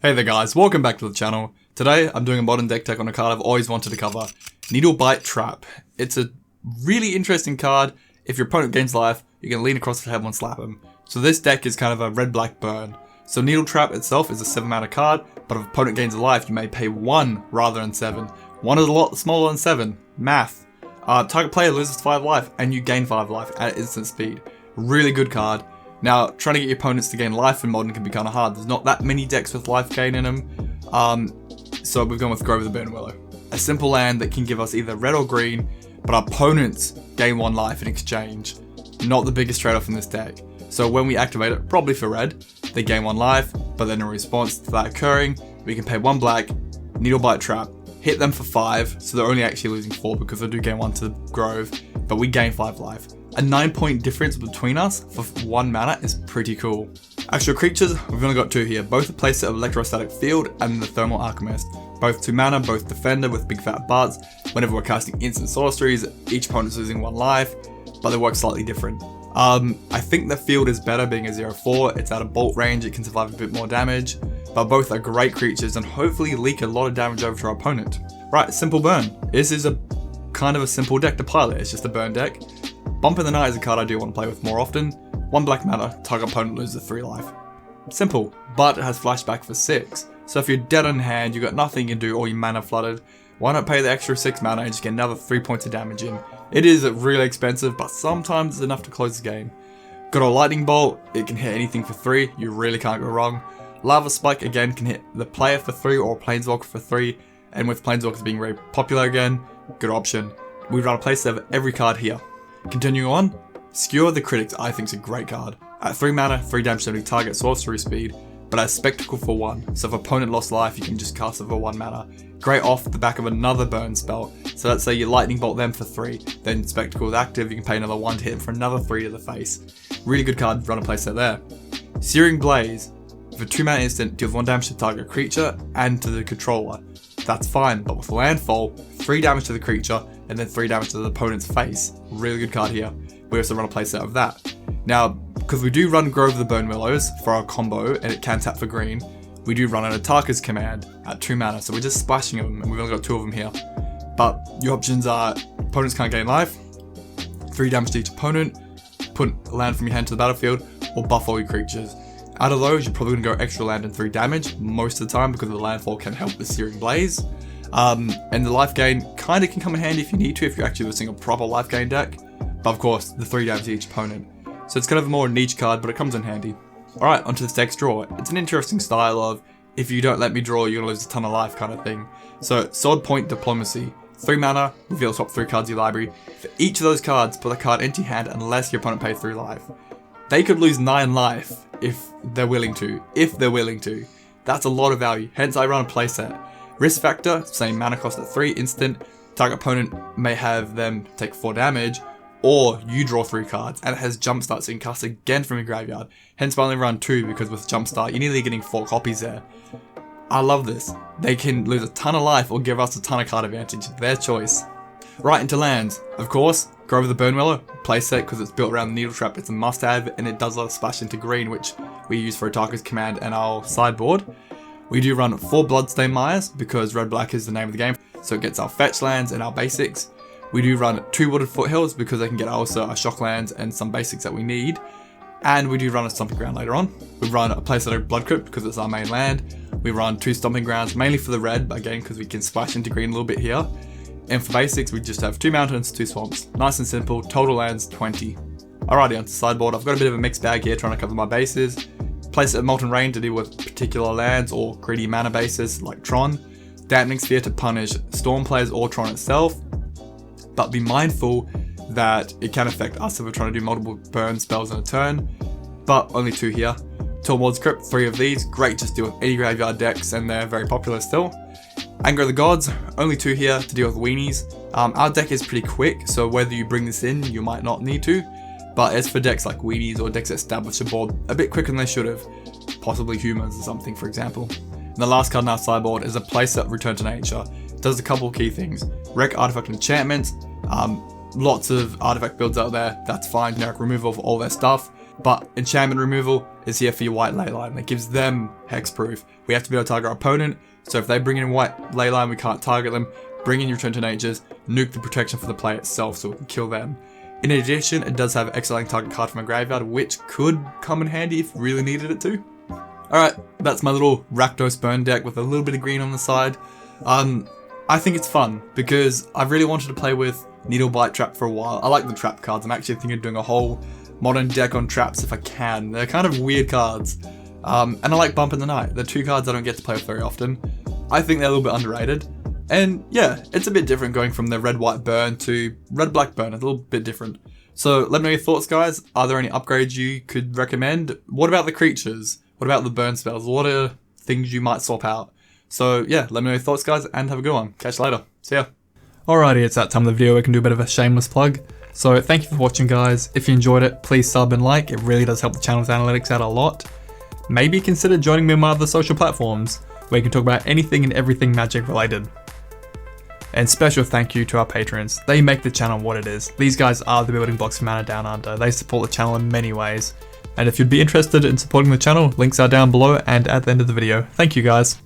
Hey there guys, welcome back to the channel. Today I'm doing a modern deck tech on a card I've always wanted to cover, Needlebite Trap. It's a really interesting card. If your opponent gains life, you can lean across the table and slap him. So this deck is kind of a red-black burn. So Needle Trap itself is a 7 mana card, but if opponent gains a life, you may pay 1 rather than 7. 1 is a lot smaller than 7. Math. Target player loses 5 life, and you gain 5 life at instant speed. Really good card. Now, trying to get your opponents to gain life in Modern can be kind of hard. There's not that many decks with life gain in them. So we've gone with Grove of Burnwillows. A simple land that can give us either red or green, but our opponents gain 1 life in exchange. Not the biggest trade-off in this deck. So when we activate it, probably for red, they gain 1 life, but then in response to that occurring, we can pay 1 black, Needlebite Trap, hit them for 5, so they're only actually losing 4 because they do gain 1 to the Grove, but we gain 5 life. A 9-point difference between us for 1 mana is pretty cool. Actual creatures, we've only got 2 here, both a playset of Electrostatic Field and the Thermal Alchemist. Both 2 mana, both defender with big fat butts. Whenever we're casting instant sorceries, each opponent's losing 1 life, but they work slightly different. I think the field is better being a 0/4, it's out of bolt range, it can survive a bit more damage, but both are great creatures and hopefully leak a lot of damage over to our opponent. Right, simple burn. This is a kind of a simple deck to pilot, it's just a burn deck. Bump in the Night is a card I do want to play with more often. 1 black mana, target opponent loses 3 life. Simple, but it has flashback for 6. So if you're dead on hand, you've got nothing you can do or your mana flooded, why not pay the extra 6 mana and just get another 3 points of damage in? It is really expensive, but sometimes it's enough to close the game. Got a Lightning Bolt, it can hit anything for 3, you really can't go wrong. Lava Spike again can hit the player for 3 or Planeswalker for 3, and with Planeswalkers being very popular again, good option. We run a playset of every card here. Continuing on, Skewer the Critics I think is a great card. At 3 mana, 3 damage to every target sorcery speed, but has Spectacle for 1, so if opponent lost life you can just cast it for 1 mana. Great off the back of another burn spell, so let's say you Lightning Bolt them for 3, then Spectacle is active, you can pay another 1 to hit them for another 3 to the face. Really good card to run a playset there. Searing Blaze, for 2 mana instant, deals 1 damage to the target creature and to the controller. That's fine, but with landfall, 3 damage to the creature and then 3 damage to the opponent's face. Really good card here. We also run a playset of that. Now, because we do run Grove of the Burnwillows for our combo and it can tap for green, we do run an Ataka's Command at 2 mana, so we're just splashing them and we've only got 2 of them here. But your options are, opponents can't gain life, 3 damage to each opponent, put a land from your hand to the battlefield, or buff all your creatures. Out of those, you're probably going to go extra land and 3 damage most of the time because the landfall can help the Searing Blaze. And the life gain kind of can come in handy if you need to, if you're actually using a proper life gain deck. But of course, the 3 damage to each opponent. So it's kind of a more niche card, but it comes in handy. Alright, onto this deck's draw. It's an interesting style of, if you don't let me draw, you're going to lose a ton of life kind of thing. So, Sword Point Diplomacy. 3 mana, reveal the top 3 cards in your library. For each of those cards, put a card into your hand unless your opponent pays 3 life. They could lose 9 life if they're willing to. That's a lot of value, hence I run a playset. Risk factor, same mana cost at 3, instant. Target opponent may have them take 4 damage, or you draw 3 cards, and it has Jumpstart, so you can cast again from your graveyard. Hence I only run 2, because with Jumpstart, you're nearly getting 4 copies there. I love this. They can lose a ton of life, or give us a ton of card advantage, their choice. Right into lands. Of course, Grove of the Burnwillows, playset because it's built around the Needle Trap, it's a must-have, and it does let us splash into green, which we use for Ataka's Command and our sideboard. We do run 4 Bloodstained Mires, because red-black is the name of the game, so it gets our fetch lands and our basics. We do run 2 Wooded Foothills, because they can get also our shock lands and some basics that we need. And we do run a Stomping Ground later on. We run a playset of Blood Crypt, because it's our main land. We run 2 Stomping Grounds, mainly for the red, but again, because we can splash into green a little bit here. And for basics, we just have 2 mountains, 2 swamps. Nice and simple, total lands 20. Alrighty, onto sideboard. I've got a bit of a mixed bag here trying to cover my bases. Playset of Molten Rain to deal with particular lands or greedy mana bases like Tron. Dampening Sphere to punish Storm players or Tron itself. But be mindful that it can affect us if we're trying to do multiple burn spells in a turn. But only 2 here. Tormod's Crypt, 3 of these. Great, just deal with any graveyard decks and they're very popular still. Anger of the Gods, only 2 here to deal with weenies. Our deck is pretty quick, so whether you bring this in, you might not need to. But as for decks like weenies or decks that establish a board a bit quicker than they should have, possibly humans or something for example. And the last card in our sideboard is a playset Return to Nature. It does a couple of key things. Wreck artifact enchantments, lots of artifact builds out there, that's fine, generic removal of all their stuff. But enchantment removal is here for your white leyline. That gives them hexproof. We have to be able to target our opponent, so if they bring in white leyline, we can't target them. Bring in your Return to Natures, nuke the protection for the player itself so we can kill them. In addition, it does have Exiling target card from a graveyard, which could come in handy if really needed it to. Alright, that's my little Rakdos burn deck with a little bit of green on the side. I think it's fun because I've really wanted to play with Needlebite Trap for a while. I like the trap cards. I'm actually thinking of doing a whole modern deck on traps if I can. They're kind of weird cards. And I like Bump in the Night. They're two cards I don't get to play with very often. I think they're a little bit underrated. And yeah, it's a bit different going from the red-white burn to red-black burn. It's a little bit different. So let me know your thoughts, guys. Are there any upgrades you could recommend? What about the creatures? What about the burn spells? What are things you might swap out? So yeah, let me know your thoughts, guys, and have a good one. Catch you later. See ya. Alrighty, it's that time of the video where I can do a bit of a shameless plug. So thank you for watching, guys. If you enjoyed it, please sub and like. It really does help the channel's analytics out a lot. Maybe consider joining me on my other social platforms, where you can talk about anything and everything Magic related. And special thank you to our patrons. They make the channel what it is. These guys are the building blocks for Mana Down Under. They support the channel in many ways. And if you'd be interested in supporting the channel, links are down below and at the end of the video. Thank you, guys.